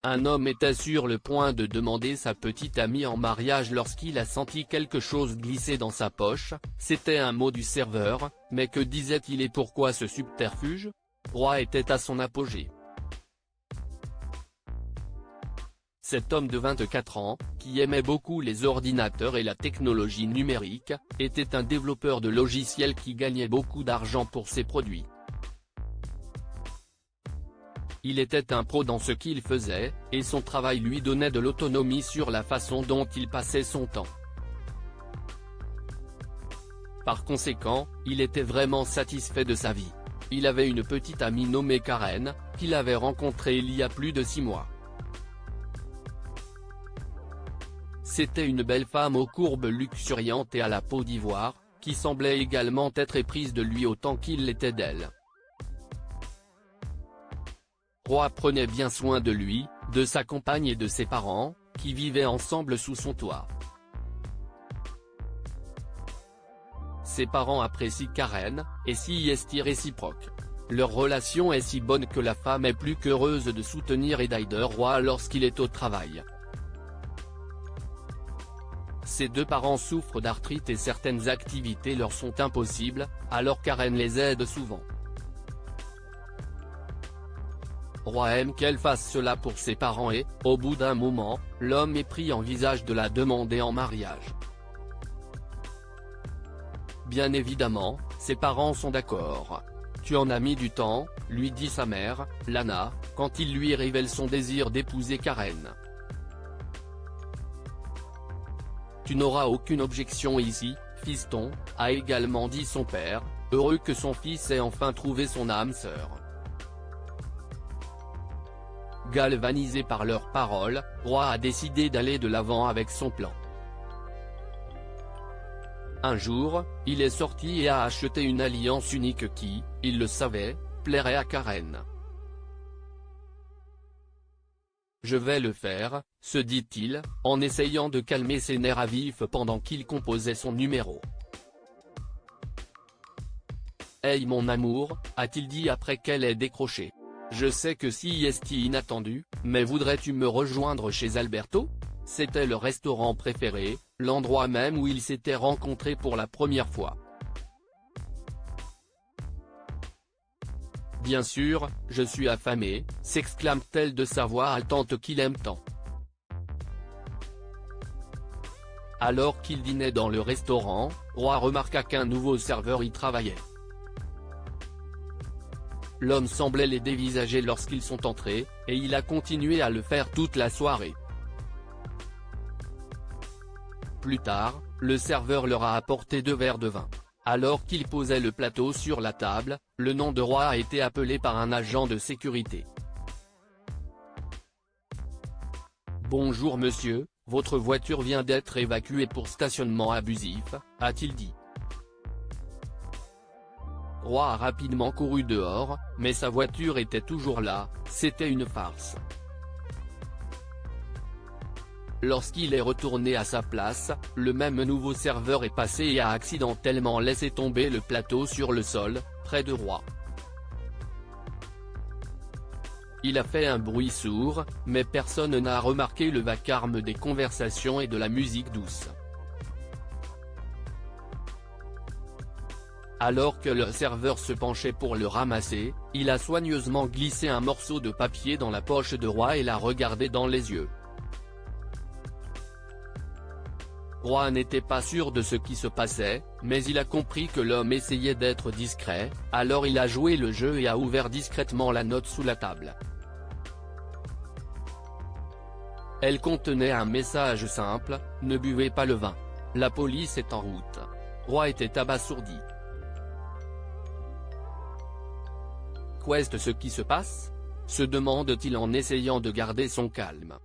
Un homme était sur le point de demander sa petite amie en mariage lorsqu'il a senti quelque chose glisser dans sa poche. C'était un mot du serveur, mais que disait-il et pourquoi ce subterfuge? Roy était à son apogée. Cet homme de 24 ans, qui aimait beaucoup les ordinateurs et la technologie numérique, était un développeur de logiciels qui gagnait beaucoup d'argent pour ses produits. Il était un pro dans ce qu'il faisait, et son travail lui donnait de l'autonomie sur la façon dont il passait son temps. Par conséquent, il était vraiment satisfait de sa vie. Il avait une petite amie nommée Karen, qu'il avait rencontrée il y a plus de 6 mois. C'était une belle femme aux courbes luxuriantes et à la peau d'ivoire, qui semblait également être éprise de lui autant qu'il l'était d'elle. Roy prenait bien soin de lui, de sa compagne et de ses parents, qui vivaient ensemble sous son toit. Ses parents apprécient Karen, et si est réciproque. Leur relation est si bonne que la femme est plus qu'heureuse de soutenir et d'aider Roy lorsqu'il est au travail. Ses deux parents souffrent d'arthrite et certaines activités leur sont impossibles, alors Karen les aide souvent. Roy aime qu'elle fasse cela pour ses parents et, au bout d'un moment, l'homme épris envisage de la demander en mariage. Bien évidemment, ses parents sont d'accord. « Tu en as mis du temps », lui dit sa mère, Lana, quand il lui révèle son désir d'épouser Karen. « Tu n'auras aucune objection ici, fiston », a également dit son père, heureux que son fils ait enfin trouvé son âme sœur. Galvanisé par leurs paroles, Roy a décidé d'aller de l'avant avec son plan. Un jour, il est sorti et a acheté une alliance unique qui, il le savait, plairait à Karen. « Je vais le faire », se dit-il, en essayant de calmer ses nerfs à vif pendant qu'il composait son numéro. « Hey mon amour », a-t-il dit après qu'elle ait décroché. « Je sais que si est inattendu, mais voudrais-tu me rejoindre chez Alberto ?» C'était le restaurant préféré, l'endroit même où ils s'étaient rencontrés pour la première fois. « Bien sûr, je suis affamée », s'exclame-t-elle de sa voix haletante qu'il aime tant. Alors qu'il dînait dans le restaurant, Roy remarqua qu'un nouveau serveur y travaillait. L'homme semblait les dévisager lorsqu'ils sont entrés, et il a continué à le faire toute la soirée. Plus tard, le serveur leur a apporté 2 verres de vin. Alors qu'il posait le plateau sur la table, le nom de Roy a été appelé par un agent de sécurité. « Bonjour monsieur, votre voiture vient d'être évacuée pour stationnement abusif », a-t-il dit. Roy a rapidement couru dehors, mais sa voiture était toujours là, c'était une farce. Lorsqu'il est retourné à sa place, le même nouveau serveur est passé et a accidentellement laissé tomber le plateau sur le sol, près de Roy. Il a fait un bruit sourd, mais personne n'a remarqué le vacarme des conversations et de la musique douce. Alors que le serveur se penchait pour le ramasser, il a soigneusement glissé un morceau de papier dans la poche de Roy et l'a regardé dans les yeux. Roy n'était pas sûr de ce qui se passait, mais il a compris que l'homme essayait d'être discret, alors il a joué le jeu et a ouvert discrètement la note sous la table. Elle contenait un message simple, « Ne buvez pas le vin. La police est en route. » Roy était abasourdi. Qu'est-ce ce qui se passe? Se demande-t-il en essayant de garder son calme.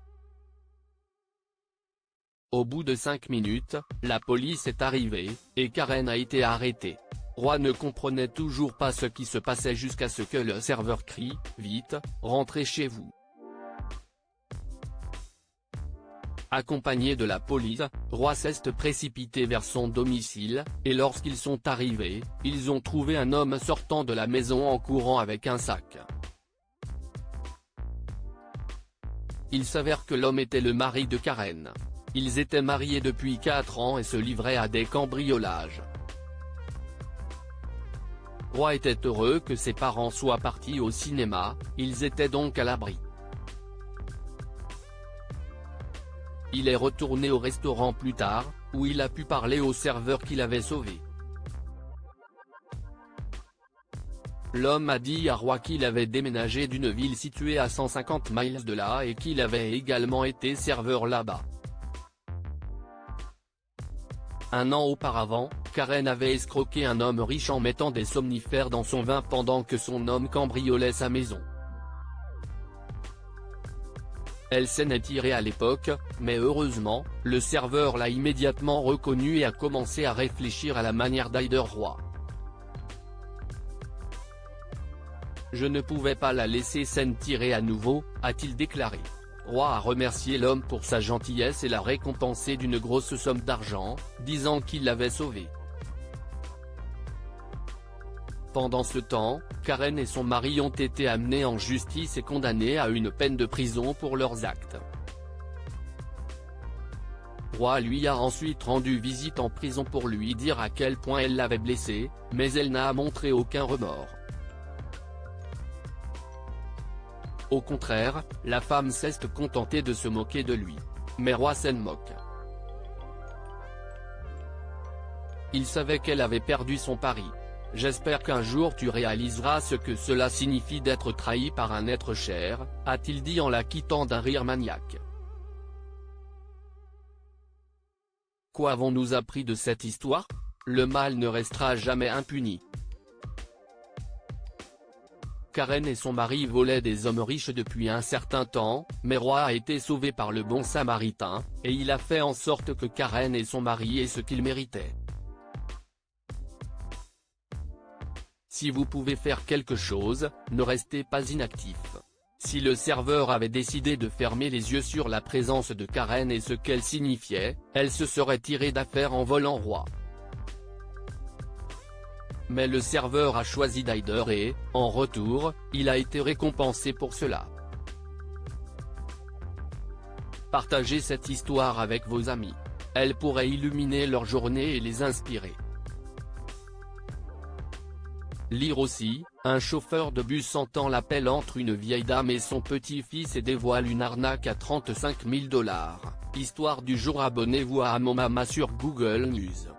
Au bout de 5 minutes, la police est arrivée, et Karen a été arrêtée. Roy ne comprenait toujours pas ce qui se passait jusqu'à ce que le serveur crie « Vite, rentrez chez vous ». Accompagné de la police, Roy s'est précipité vers son domicile, et lorsqu'ils sont arrivés, ils ont trouvé un homme sortant de la maison en courant avec un sac. Il s'avère que l'homme était le mari de Karen. Ils étaient mariés depuis 4 ans et se livraient à des cambriolages. Roy était heureux que ses parents soient partis au cinéma, ils étaient donc à l'abri. Il est retourné au restaurant plus tard, où il a pu parler au serveur qui l'avait sauvé. L'homme a dit à Roy qu'il avait déménagé d'une ville située à 150 miles de là et qu'il avait également été serveur là-bas. Un an auparavant, Karen avait escroqué un homme riche en mettant des somnifères dans son vin pendant que son homme cambriolait sa maison. Elle s'en est tirée à l'époque, mais heureusement, le serveur l'a immédiatement reconnu et a commencé à réfléchir à la manière d'aider Roy. Je ne pouvais pas la laisser s'en tirer à nouveau, a-t-il déclaré. Roy a remercié l'homme pour sa gentillesse et l'a récompensé d'une grosse somme d'argent, disant qu'il l'avait sauvé. Pendant ce temps, Karen et son mari ont été amenés en justice et condamnés à une peine de prison pour leurs actes. Roy lui a ensuite rendu visite en prison pour lui dire à quel point elle l'avait blessé, mais elle n'a montré aucun remords. Au contraire, la femme s'est contentée de se moquer de lui. Mais Roy s'en moque. Il savait qu'elle avait perdu son pari. J'espère qu'un jour tu réaliseras ce que cela signifie d'être trahi par un être cher, a-t-il dit en la quittant d'un rire maniaque. Quoi avons-nous appris de cette histoire? Le mal ne restera jamais impuni. Karen et son mari volaient des hommes riches depuis un certain temps, mais Roy a été sauvé par le bon samaritain, et il a fait en sorte que Karen et son mari aient ce qu'ils méritaient. Si vous pouvez faire quelque chose, ne restez pas inactif. Si le serveur avait décidé de fermer les yeux sur la présence de Karen et ce qu'elle signifiait, elle se serait tirée d'affaire en volant Roy. Mais le serveur a choisi d'aider et, en retour, il a été récompensé pour cela. Partagez cette histoire avec vos amis. Elle pourrait illuminer leur journée et les inspirer. Lire aussi, un chauffeur de bus entend l'appel entre une vieille dame et son petit-fils et dévoile une arnaque à 35 000 $. Histoire du jour. Abonnez-vous à Mon Mama sur Google News.